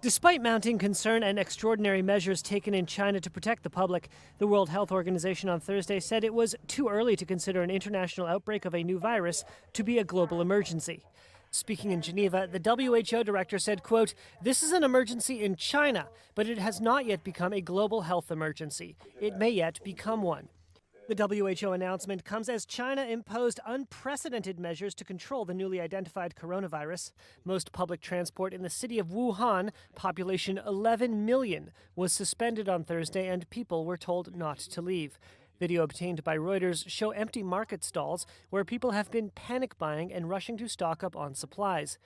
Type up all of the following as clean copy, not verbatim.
Despite mounting concern and extraordinary measures taken in China to protect the public, the World Health Organization on Thursday said it was too early to consider an international outbreak of a new virus to be a global emergency. Speaking in Geneva, the WHO director said, quote, "This is an emergency in China, but it has not yet become a global health emergency. It may yet become one." The WHO announcement comes as China imposed unprecedented measures to control the newly identified coronavirus. Most public transport in the city of Wuhan, population 11 million, was suspended on Thursday and people were told not to leave. Video obtained by Reuters show empty market stalls where people have been panic buying and rushing to stock up on supplies.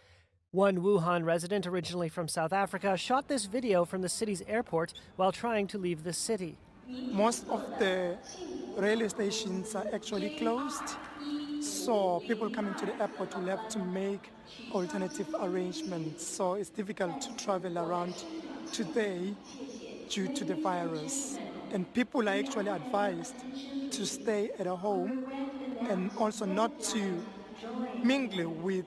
One Wuhan resident, originally from South Africa, shot this video from the city's airport while trying to leave the city. Most of the railway stations are actually closed, so people coming to the airport will have to make alternative arrangements. So it's difficult to travel around today due to the virus. And people are actually advised to stay at home and also not to mingle with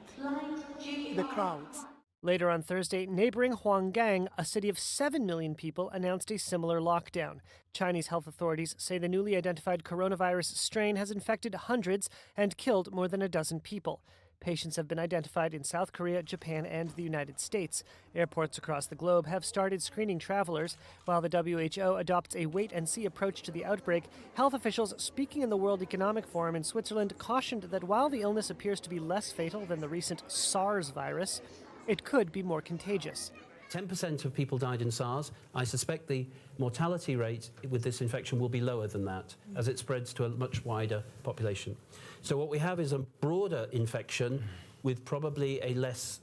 the crowds. Later on Thursday, neighboring Huanggang, a city of 7 million people, announced a similar lockdown. Chinese health authorities say the newly identified coronavirus strain has infected hundreds and killed more than a dozen people. Patients have been identified in South Korea, Japan, and the United States. Airports across the globe have started screening travelers. While the WHO adopts a wait-and-see approach to the outbreak, health officials speaking in the World Economic Forum in Switzerland cautioned that while the illness appears to be less fatal than the recent SARS virus, it could be more contagious. 10% of people died in SARS. I suspect the mortality rate with this infection will be lower than that as it spreads to a much wider population. So what we have is a broader infection with probably a less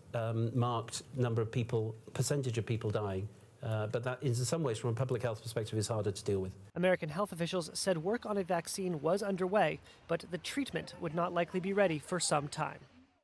marked number of people, percentage of people dying. But that, in some ways, from a public health perspective, is harder to deal with. American health officials said work on a vaccine was underway, but the treatment would not likely be ready for some time.